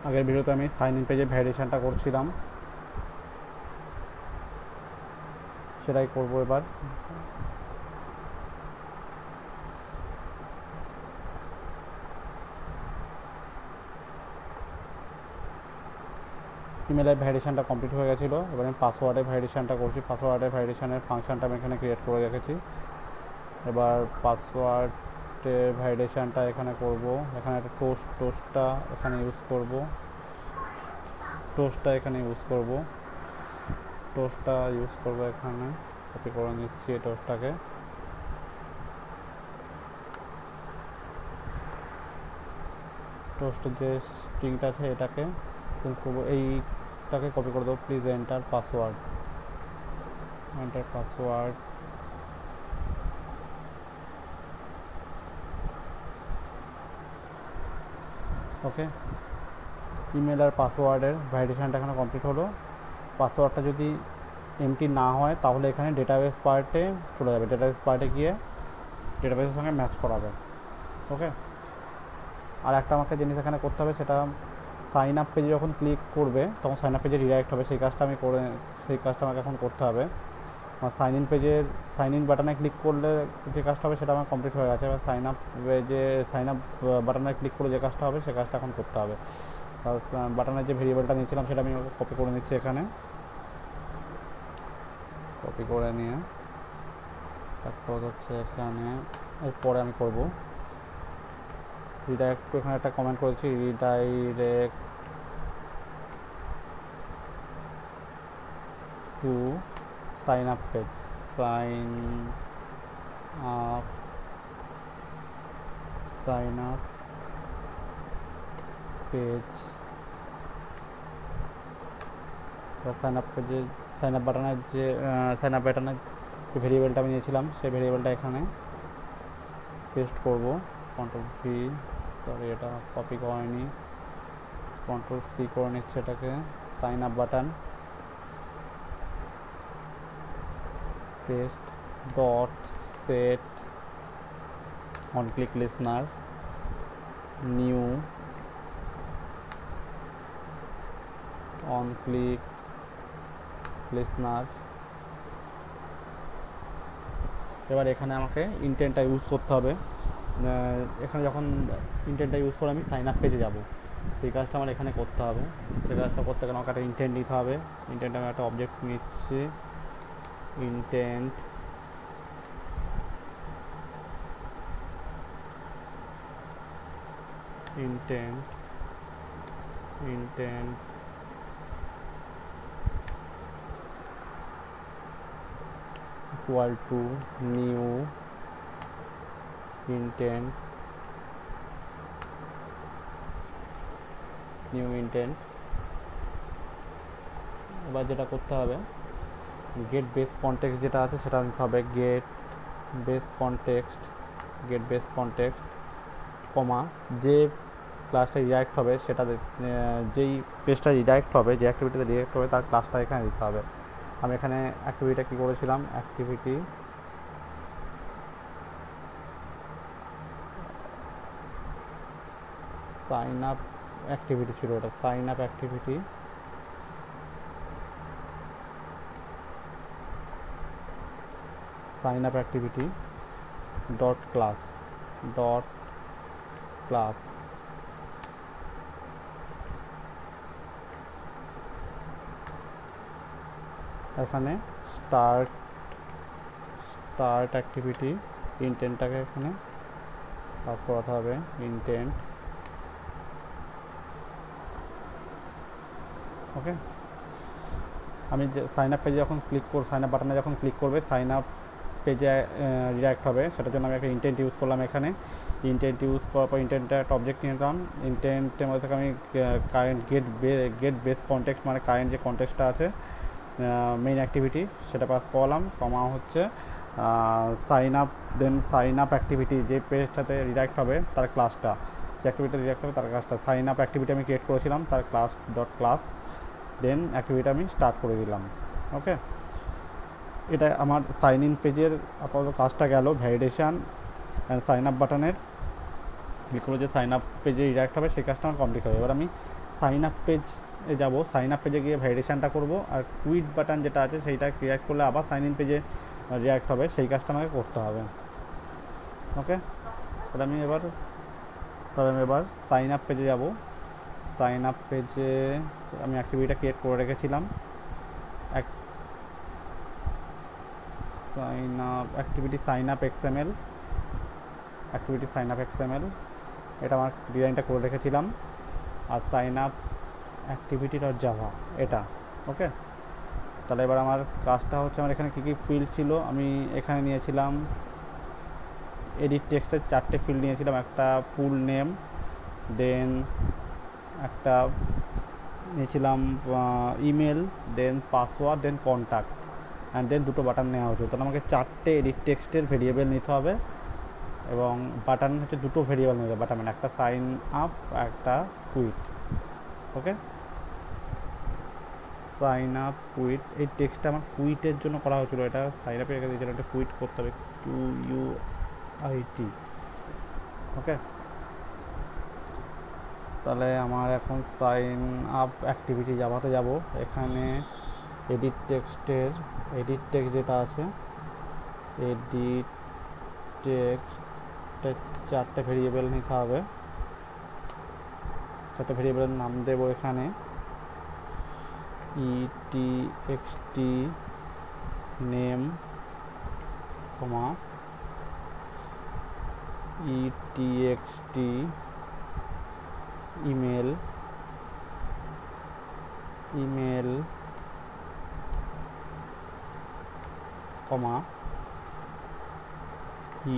আগের ভিডিওতে আমি সাইন ইন পেজে ভ্যালিডেশনটা করছিলাম, সেটাই করব এবার। ইমেলের ভ্যালিডেশনটা কমপ্লিট হয়ে গেছিলো, এবার আমি পাসওয়ার্ডের ভ্যালিডেশনটা করছি। পাসওয়ার্ডের ভ্যালিডেশনের ফাংশনটা আমি এখানে ক্রিয়েট করে রেখেছি। এবার পাসওয়ার্ডের ভ্যালিডেশনটা এখানে করব। এখানে একটা টোস্টটা এখানে ইউজ করব। টোস্টটা এখানে ইউজ করব এখানে কপি করে নিচ্ছি এই টোস্টটাকে। টোস্টের যে স্ট্রিংটা আছে এটাকে চেঞ্জ করবো, এইটাকে কপি করে দেবো। Please enter password, okay. Email আর পাসওয়ার্ডের ভ্যালিডেশনটা এখানে কমপ্লিট হলো। পাসওয়ার্ডটা যদি এমটি না হয় তাহলে এখানে ডেটাবেস পার্টে চলে যাবে, ডেটাবেস পার্টে গিয়ে ডেটাবেসের সঙ্গে ম্যাচ করাবে। ওকে। আর একটা আমাকে জিনিস এখানে করতে হবে, সেটা সাইন আপ পেজে যখন ক্লিক করবে তখন সাইন আপ পেজে রিডাইরেক্ট হবে, সেই কাজটা আমাকে এখন করতে হবে। আমার সাইন ইন বাটনে ক্লিক করলে যে কাজটা হবে সেটা আমার কমপ্লিট হয়ে গেছে। এবার সাইন আপ বাটনে ক্লিক করে যে কাজটা হবে সে কাজটা এখন করতে হবে। বাটনের যে ভেরিয়েবলটা নিয়েছিলাম সেটা আমি কপি করে নিচ্ছি এখানে। কপি করে নিয়ে তারপর হচ্ছে এখানে এরপরে আমি করব রিডাইরেক্ট টু। এখানে একটা কমেন্ট করেছি, redirect to sign up page, sign up page. Sign up পেজে সাইন আপ বাটনের যে ভেরিয়েবলটা আমি নিয়েছিলাম সেই ভেরিয়েবলটা এখানে পেস্ট করব। কন্ট্রোল ভি, সরি এটা কপি করেনি, কন্ট্রোল সি করে নিচ্ছে এটাকে। Sign up button paste dot set on click listener new on click listener. এবার এখানে আমাকে ইন্টেন্টটা ইউজ করতে হবে। এখানে যখন ইন্টেন্টটা ইউজ করে আমি সাইন আপ পেজে যাব, সেই কাজটা আমার এখানে করতে হবে। সেই কাজটা করতে গেলে আমাকে একটা ইন্টেন্ট নিতে হবে। ইন্টেন্ট আমি একটা অবজেক্ট নিচ্ছি, intent equal to new intent এবার যেটা করতে হবে, গেট বেস কনটেক্সট যেটা আছে সেটা নিতে হবে। গেট বেস কনটেক্সট কমা যে ক্লাসটা রিডাইরেক্ট হবে সেটা, যেই পেজটা রিডাইরেক্ট হবে, যে অ্যাক্টিভিটিতে রিডাইরেক্ট হবে তার ক্লাসটা এখানে দিতে হবে। আমি এখানে অ্যাক্টিভিটিটা কী করেছিলাম, অ্যাক্টিভিটি সাইন আপ অ্যাক্টিভিটি ছিল, ওটা sign up activity dot class এখানে স্টার্ট অ্যাক্টিভিটি ইন্টেন্টটাকে এখানে পাস করাতে হবে। Intent okay. আমি যে সাইন আপ পেজে যখন সাইন আপ বাটনে যখন ক্লিক করবে সাইন আপ পেজে রিডাইরেক্ট হবে, সেটার জন্য আমি একটা ইন্টেন্ট ইউজ করলাম এখানে। ইন্টেন্ট ইউজ করার পর ইন্টেন্টটা একটা অবজেক্ট নিলাম। ইন্টেন্টের মধ্যে থেকে আমি কারেন্ট গেট বেস কনটেক্সট মানে কারেন্ট যে কনটেক্সটটা আছে মেইন অ্যাক্টিভিটি সেটা পাস করলাম। কমা হচ্ছে সাইন আপ অ্যাক্টিভিটি যে পেজটাতে রিডাইরেক্ট হবে তার ক্লাসটা, যে অ্যাক্টিভিটি রিডাইরেক্ট হবে তার ক্লাসটা, সাইন আপ অ্যাক্টিভিটি আমি ক্রিয়েট করেছিলাম তার ক্লাস দেন অ্যাক্টিভিটি আমি স্টার্ট করে দিলাম। ওকে। এটা আমার সাইন ইন পেজের আপাতত কাজটা গেল। ভ্যালিডেশন অ্যান্ড সাইন আপ বাটনের ক্লিক করে যে সাইন আপ পেজে রিডাইরেক্ট হবে সেই কাজটা আমার কমপ্লিট হবে। এবার আমি সাইন আপ পেজ যাব, সাইন আপ পেজে গিয়ে ভ্যালিডেশানটা করব, আর কুইট বাটন যেটা আছে সেইটা ক্রিয়েট করলে আবার সাইন ইন পেজে রিয়াক্ট হবে, সেই কাজটা আমাকে করতে হবে। ওকে, তাহলে আমি এবার সাইন আপ পেজে যাব। সাইন আপ পেজে আমি অ্যাক্টিভিটিটা ক্রিয়েট করে রেখেছিলাম, sign up activity sign up XML, activity sign up XML, এটা আমার ডিজাইনটা করে রেখেছিলাম। আর sign up activity dot Java এটা। ওকে, তাহলে এবার আমার কাজটা হচ্ছে, আমার এখানে কী কী ফিল্ড ছিল, আমি এখানে নিয়েছিলাম এডিট টেক্সটের 4টে ফিল্ড নিয়েছিলাম, একটা ফুল নেম, দেন একটা নিয়েছিলাম email, then password, then contact, and then দুটো বাটন নেওয়া হয়েছে। তাহলে আমাকে 4টে এডিট টেক্সটের ভেরিয়েবল নিতে হবে, এবং বাটন হচ্ছে দুটো ভেরিয়েবল নিতে হবে বাটন, একটা সাইন আপ, একটা কুইট। ওকে, সাইন আপ কুইট, এই টেক্সটটা আমার কুইটের জন্য করা হয়েছিল, এটা সাইন আপে রেখে দিয়েছিল, এটা কুইট করতে হবে, QUIT। ওকে, তাহলে আমার এখন সাইন আপ অ্যাক্টিভিটি জাভাতে যাব। এখানে এডিট টেক্সট যেটা আছে, এডিট টেক্সটের 4টে ভেরিয়েবল নিতে হবে, 4টে ভেরিয়েবলের নাম দেব এখানে ETXT name, ETXT email,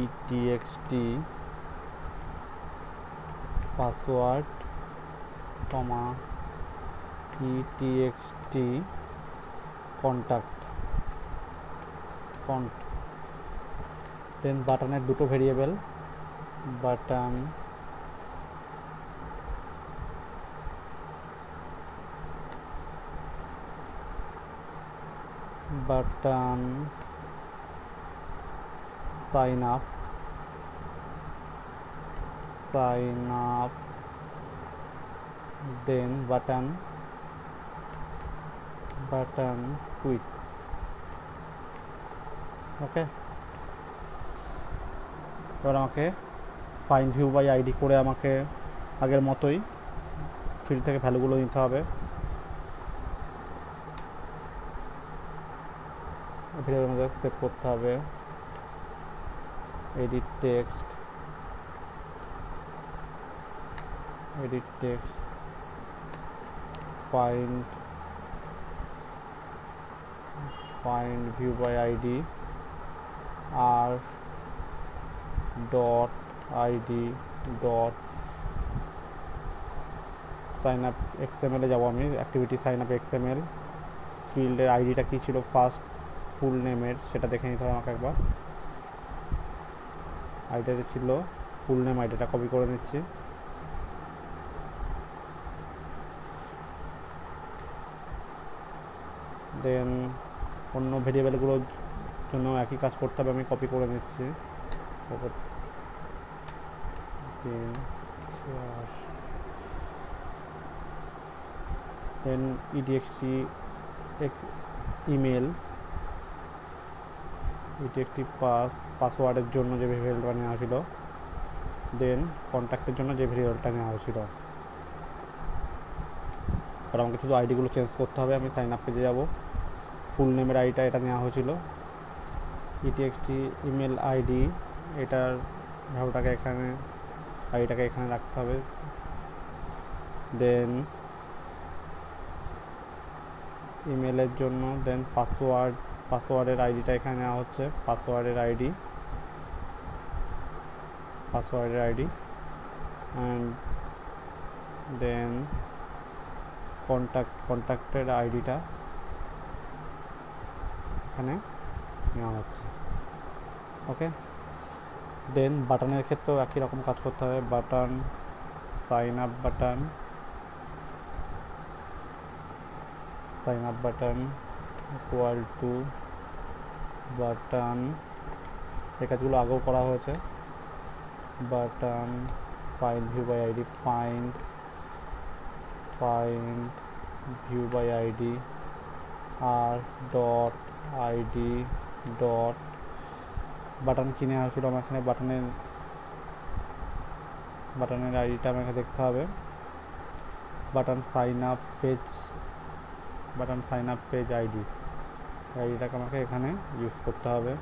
ETXT password, ETXT contact, then বাটনের দুটো variable, button sign up, then button quit. Okay, এবার আমাকে ফাইন্ড ভিউ বাই আইডি করে আমাকে আগের মতোই ফিল্ড থেকে ভ্যালুগুলো নিতে হবে, ভিডিওর মধ্যে সেভ করতে হবে। Edit text find view by id r dot id dot sign up xml এ যাব আমি, অ্যাক্টিভিটি সাইন আপ xml, ফিল্ডের আইডিটা কী ছিল, ফার্স্ট ফুল নেমের, সেটা দেখে নিতে হবে আমাকে একবার। আইডিটা ছিল ফুল নেম, আইডিটা কপি করে নিচ্ছি। দেন অন্য ভেরিয়েবলগুলোর জন্য একই কাজ করতে হবে, আমি কপি করে নিচ্ছি। দেন ETXT ইমেল, ETXT পাসওয়ার্ডের জন্য যে ভেরিয়েবলটা নেওয়া হয়েছিল, দেন কন্ট্যাক্টের জন্য যে ভেরিয়েবলটা নেওয়া হয়েছিল। আর আমাকে শুধু আইডিগুলো চেঞ্জ করতে হবে। আমি সাইন আপ পেজে যাব, ফুল নেমের আইডিটা এটা নেওয়া হয়েছিল, ETXT ইমেল আইডি, এটার ভ্যালুটাকে এখানে, আইডিটাকে এখানে রাখতে হবে। দেন ইমেলের জন্য, দেন পাসওয়ার্ডের আইডিটা এখানে নেওয়া হচ্ছে, পাসওয়ার্ডের আইডি অ্যান্ড দেন কন্ট্যাক্টের আইডিটা এখানে নেওয়া হচ্ছে। ওকে, দেন বাটনের ক্ষেত্রেও একই রকম কাজ করতে হবে, button sign up button equal to button, এই কাজগুলো আগেও করা হয়েছে। Button find view by ID, find view by id r dot id dot button কিনে আসলে আমার এখানে বাটনের আইডিটা আমাকে দেখতে হবে বাটন সাইন আপ পেজ আইডিটাকে আমাকে এখানে ইউজ করতে হবে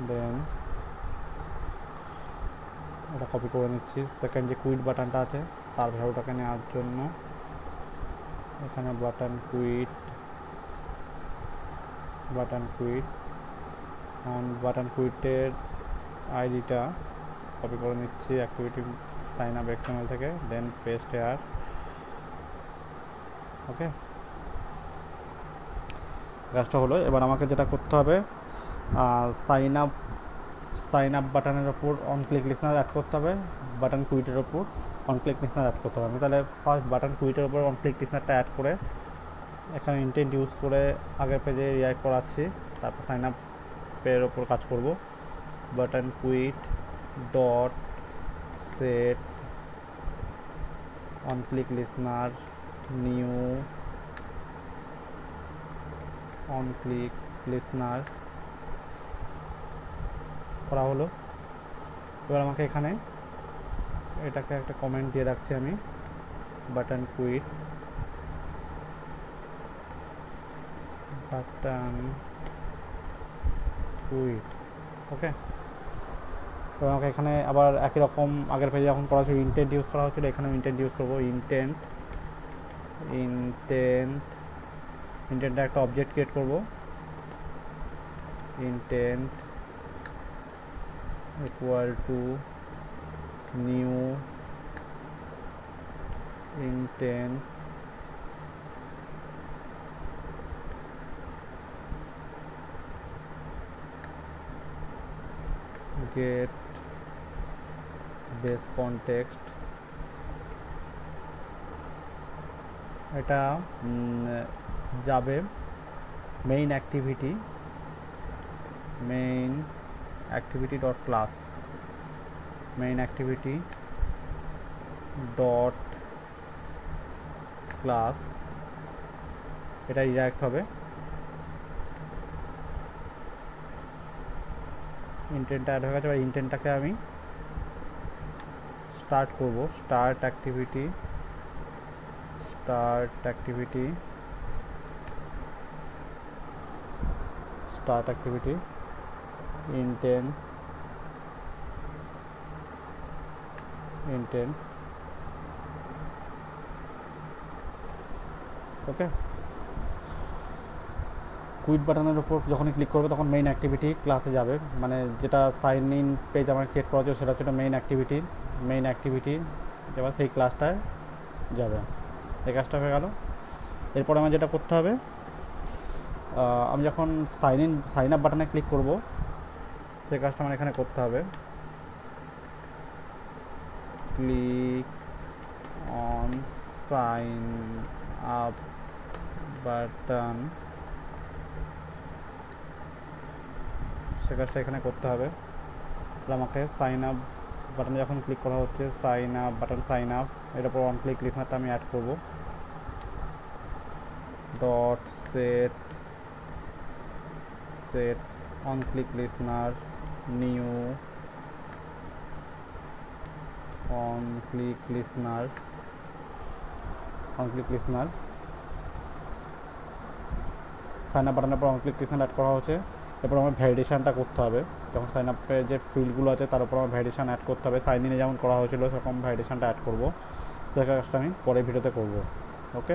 দেন এটা কপি করে নিচ্ছি সেকেন্ড যে কুইট বাটনটা আছে তার ভ্যালুটাকে নেওয়ার জন্য এখানে বাটন কুইট অ্যান্ড বাটন কুইটের আইডিটা কপি করে নিচ্ছি অ্যাক্টিভিটি সাইন আপ এক্সএমএল থেকে দেন পেস্ট হেয়ার ওকে কাজটা হলো এবার আমাকে যেটা করতে হবে সাইন আপ বাটনের ওপর অন ক্লিক লিসনার অ্যাড করতে হবে বাটন কুইটের ওপর অন ক্লিক লিসনার অ্যাড করতে হবে আমি তাহলে ফার্স্ট বাটন কুইটের ওপর অন ক্লিক লিসনারটা অ্যাড করে এখানে ইন্টেন্ট ইউজ করে আগের পেজে রিঅ্যাক্ট করাচ্ছি তারপর সাইন আপের ওপর কাজ করব button quit dot set on click listener new on click listener করা হলো এবার আমাকে এখানে এটাকে একটা কমেন্ট দিয়ে রাখছি আমি বাটন কুইট ওকে তো আমাকে এখানে আবার একই রকম আগের পেজে যখন করা হচ্ছিল ইন্টেন্ট ইউজ করা হচ্ছিল এখানেও ইন্টেন্ট ইউজ করবো ইন্টেন্টে একটা অবজেক্ট ক্রিয়েট করব intent equal to new intent get base context এটা যাবে main activity dot class main activity dot class এটা রিডাইরেক্ট হবে ইন্টেন্টটা অ্যাড হয়ে গেছে এবার ইন্টেন্টটাকে আমি স্টার্ট করব স্টার্ট অ্যাক্টিভিটি intent ওকে কুইট বাটনের উপর যখনই ক্লিক করবে তখন মেইন অ্যাক্টিভিটি ক্লাসে যাবে মানে যেটা সাইন ইন পেজ আমার ক্রিয়েট করা হচ্ছে সেটা হচ্ছে মেইন অ্যাক্টিভিটি এবার সেই ক্লাসটায় যাবে এই কাজটা হয়ে গেল এরপর আমার যেটা করতে হবে আমি যখন সাইন আপ বাটনে ক্লিক করব সেই কাজটা আমার এখানে করতে হবে click on sign up button সে কাজটা এখানে করতে হবে তাহলে আমাকে সাইন আপ বাটনে যখন ক্লিক করা হচ্ছে সাইন আপ এর উপর অন ক্লিক লিসনারটা আমি অ্যাড করব dot set on click listener new on click listener sign up বাটনের পর অন ক্লিক লিসনার অ্যাড করা হচ্ছে এরপর আমার ভ্যালিডেশনটা করতে হবে যখন সাইন আপে যে ফিল্ডগুলো আছে তার উপর আমার ভ্যালিডেশন অ্যাড করতে হবে সাইন ইনে যেমন করা হয়েছিল সেরকম ভ্যালিডেশনটা অ্যাড করব সেই কাজটা আমি পরের ভিডিওতে করব ওকে